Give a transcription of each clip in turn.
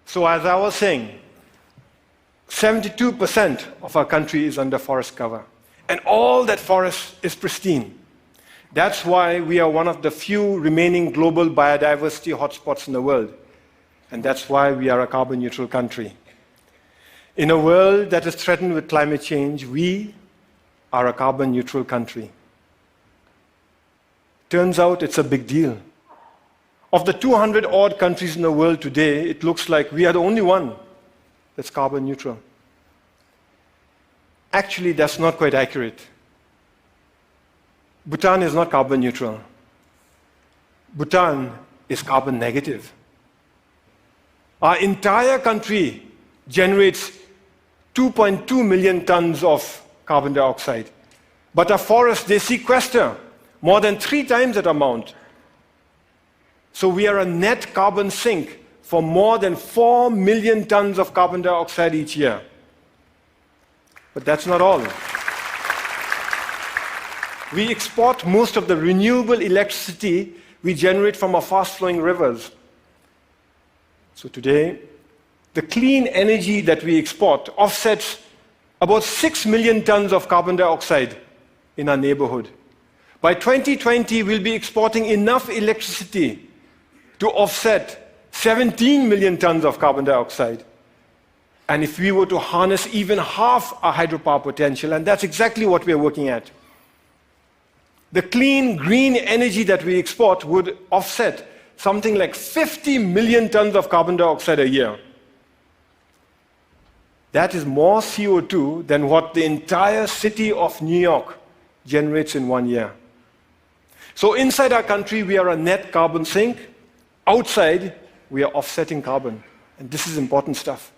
So as I was saying, 72% of our country is under forest cover. And all that forest is pristine. That's why we are one of the few remaining global biodiversity hotspots in the world. And that's why we are a carbon neutral country. In a world that is threatened with climate change, we are a carbon neutral country. Turns out it's a big deal. Of the 200 odd countries in the world today, it looks like we are the only one that's carbon neutral. Actually, that's not quite accurate. Bhutan is not carbon neutral. Bhutan is carbon negative. Our entire country generates 2.2 million tons of carbon dioxide. But our forests, they sequester more than 3 times that amount. So we are a net carbon sink for more than 4 million tons of carbon dioxide each year. But that's not all. We export most of the renewable electricity we generate from our fast-flowing rivers. So today, the clean energy that we export offsets about 6 million tons of carbon dioxide in our neighborhood. By 2020, we'll be exporting enough electricity to offset 17 million tons of carbon dioxide. And if we were to harness even half our hydropower potential, and that's exactly what we're working at, the clean, green energy that we export would offset something like 50 million tons of carbon dioxide a year. That is more CO2 than what the entire city of New York generates in 1 year. So inside our country, we are a net carbon sink. Outside, we are offsetting carbon. And this is important stuff.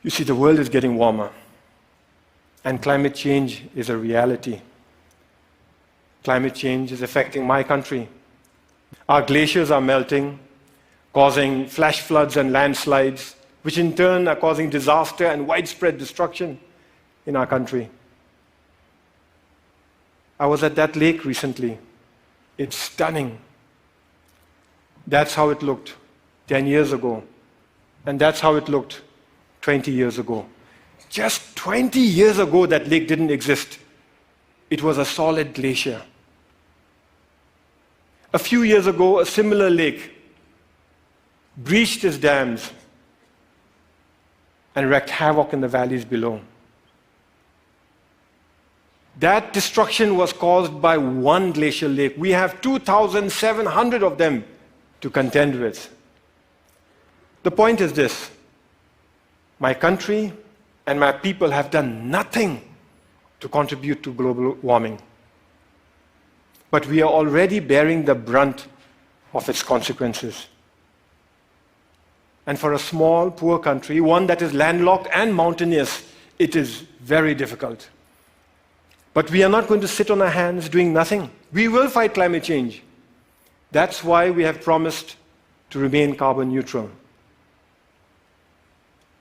You see, the world is getting warmer. And climate change is a reality. Climate change is affecting my country. Our glaciers are melting, causing flash floods and landslides, which in turn are causing disaster and widespread destruction in our country. I was at that lake recently. It's stunning. That's how it looked 10 years ago. And that's how it looked 20 years ago. Just 20 years ago, that lake didn't exist. It was a solid glacier. A few years ago, a similar lake breached its dams and wreaked havoc in the valleys below. That destruction was caused by one glacial lake. We have 2,700 of them to contend with. The point is this: my country and my people have done nothing to contribute to global warming. But we are already bearing the brunt of its consequences. And for a small, poor country, one that is landlocked and mountainous, it is very difficult. But we are not going to sit on our hands doing nothing. We will fight climate change. That's why we have promised to remain carbon neutral.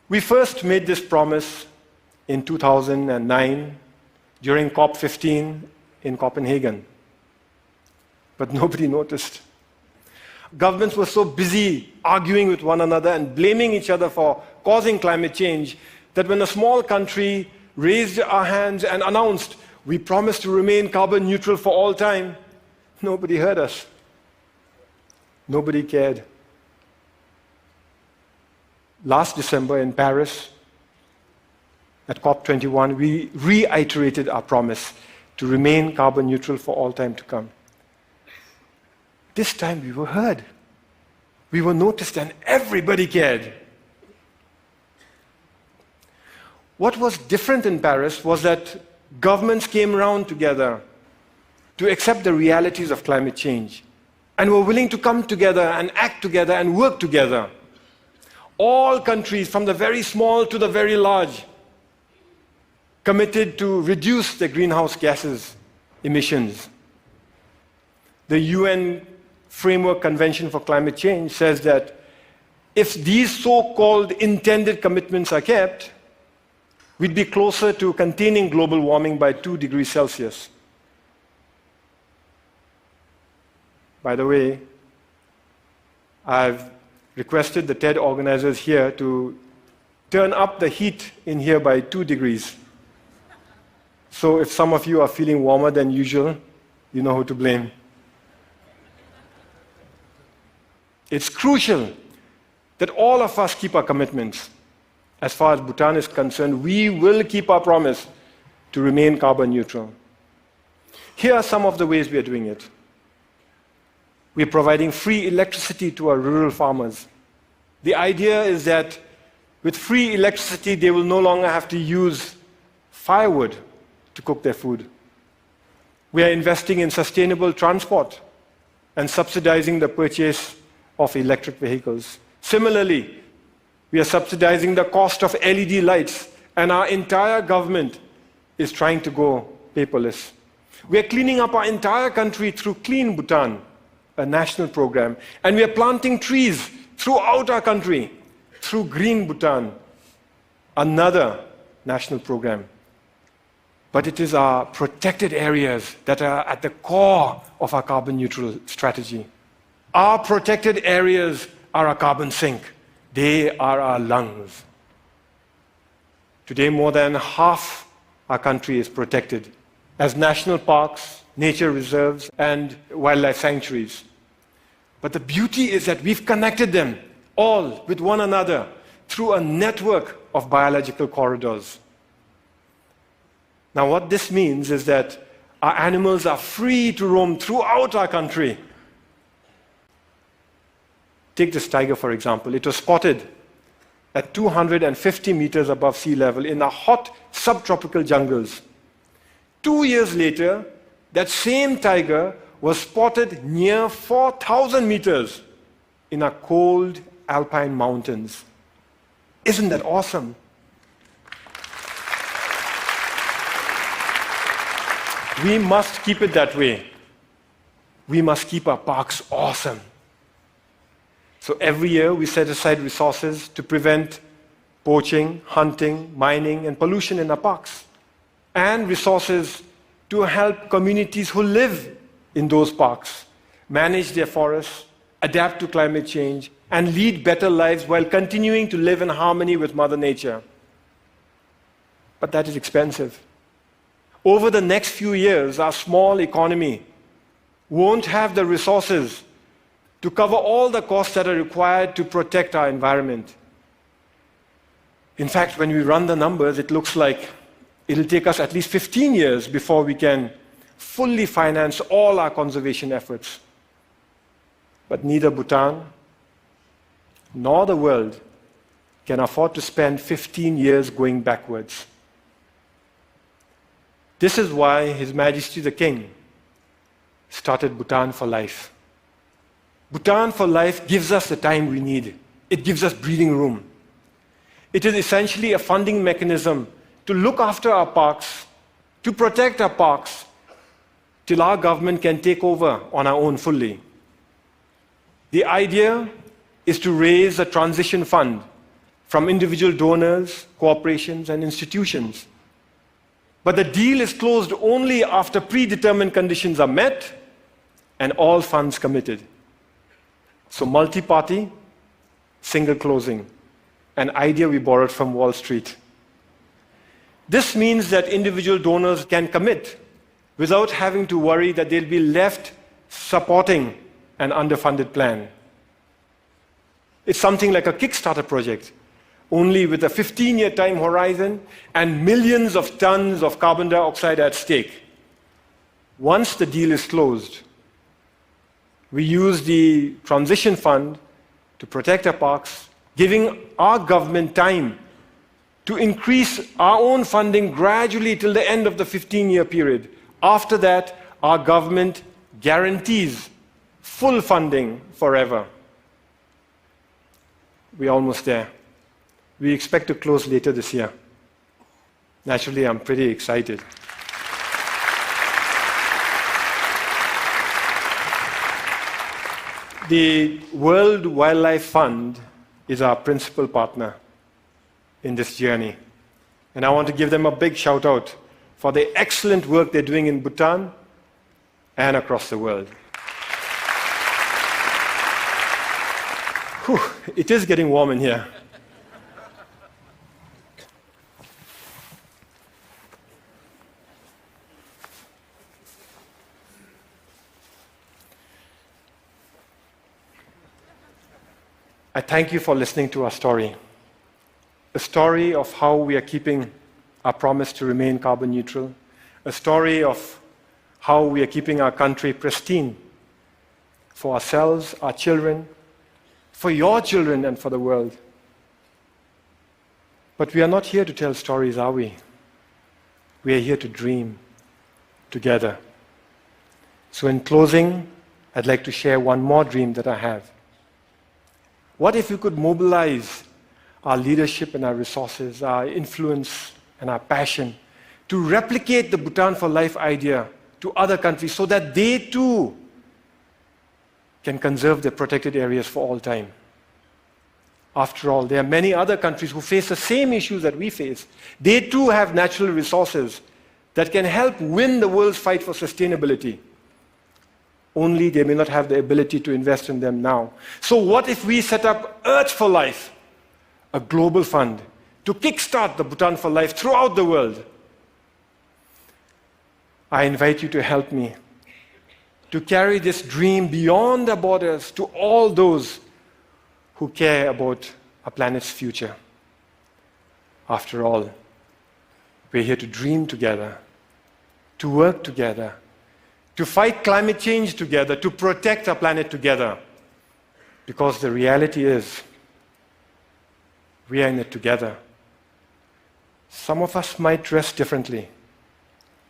We first made this promise in 2009 during COP15 in Copenhagen. But nobody noticed. Governments were so busy arguing with one another and blaming each other for causing climate change that when a small country raised our hands and announced, "We promise to remain carbon neutral for all time," nobody heard us. Nobody cared. Last December in Paris, at COP21, we reiterated our promise to remain carbon neutral for all time to come. This time we were heard. We were noticed and everybody cared. What was different in Paris was that governments came around together to accept the realities of climate change and were willing to come together and act together and work together. All countries, from the very small to the very large, committed to reduce their greenhouse gases emissions. The UN Framework Convention for Climate Change says that if these so-called intended commitments are kept, we'd be closer to containing global warming by 2 degrees Celsius. By the way, I've requested the TED organizers here to turn up the heat in here by 2 degrees. So if some of you are feeling warmer than usual, you know who to blame. It's crucial that all of us keep our commitments. As far as Bhutan is concerned, we will keep our promise to remain carbon neutral. Here are some of the ways we are doing it. We are providing free electricity to our rural farmers. The idea is that with free electricity, they will no longer have to use firewood to cook their food. We are investing in sustainable transport and subsidizing the purchase of electric vehicles. Similarly, we are subsidizing the cost of LED lights, and our entire government is trying to go paperless. We are cleaning up our entire country through Clean Bhutan, a national program, and we are planting trees throughout our country through Green Bhutan, another national program. But it is our protected areas that are at the core of our carbon neutral strategy. Our protected areas are our carbon sink. They are our lungs. Today, more than half our country is protected as national parks, nature reserves, and wildlife sanctuaries. But the beauty is that we've connected them all with one another through a network of biological corridors. Now, what this means is that our animals are free to roam throughout our country. Take this tiger, for example. It was spotted at 250 meters above sea level in the hot subtropical jungles. 2 years later, that same tiger was spotted near 4,000 meters in our cold alpine mountains. Isn't that awesome? We must keep it that way. We must keep our parks awesome. So every year we set aside resources to prevent poaching, hunting, mining, and pollution in our parks, and resources to help communities who live in those parks manage their forests, adapt to climate change, and lead better lives while continuing to live in harmony with Mother Nature. But that is expensive. Over the next few years, our small economy won't have the resources to cover all the costs that are required to protect our environment. In fact, when we run the numbers, it looks like it'll take us at least 15 years before we can fully finance all our conservation efforts. But neither Bhutan nor the world can afford to spend 15 years going backwards. This is why His Majesty the King started Bhutan for Life. Bhutan for Life gives us the time we need. It gives us breathing room. It is essentially a funding mechanism to look after our parks, to protect our parks, till our government can take over on our own fully. The idea is to raise a transition fund from individual donors, corporations, and institutions. But the deal is closed only after predetermined conditions are met and all funds committed. So multi-party, single closing, an idea we borrowed from Wall Street. This means that individual donors can commit without having to worry that they'll be left supporting an underfunded plan. It's something like a Kickstarter project, only with a 15-year time horizon and millions of tons of carbon dioxide at stake. Once the deal is closed, we use the transition fund to protect our parks, giving our government time to increase our own funding gradually till the end of the 15-year period. After that, our government guarantees full funding forever. We're almost there. We expect to close later this year. Naturally, I'm pretty excited. The World Wildlife Fund is our principal partner in this journey. And I want to give them a big shout out for the excellent work they're doing in Bhutan and across the world. Whew, it is getting warm in here. I thank you for listening to our story. A story of how we are keeping our promise to remain carbon neutral. A story of how we are keeping our country pristine for ourselves, our children, for your children, and for the world. But we are not here to tell stories, are we? We are here to dream together. So in closing, I'd like to share one more dream that I have. What if we could mobilize our leadership and our resources, our influence and our passion to replicate the Bhutan for Life idea to other countries so that they too can conserve their protected areas for all time? After all, there are many other countries who face the same issues that we face. They too have natural resources that can help win the world's fight for sustainability. Only they may not have the ability to invest in them now. So what if we set up Earth for Life, a global fund, to kickstart the Bhutan for Life throughout the world? I invite you to help me to carry this dream beyond the borders to all those who care about our planet's future. After all, we're here to dream together, to work together, to fight climate change together, to protect our planet together. Because the reality is, we are in it together. Some of us might dress differently,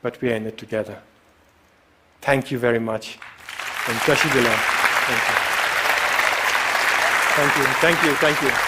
but we are in it together. Thank you very much. And Kashi Dila. Thank you. Thank you. Thank you. Thank you.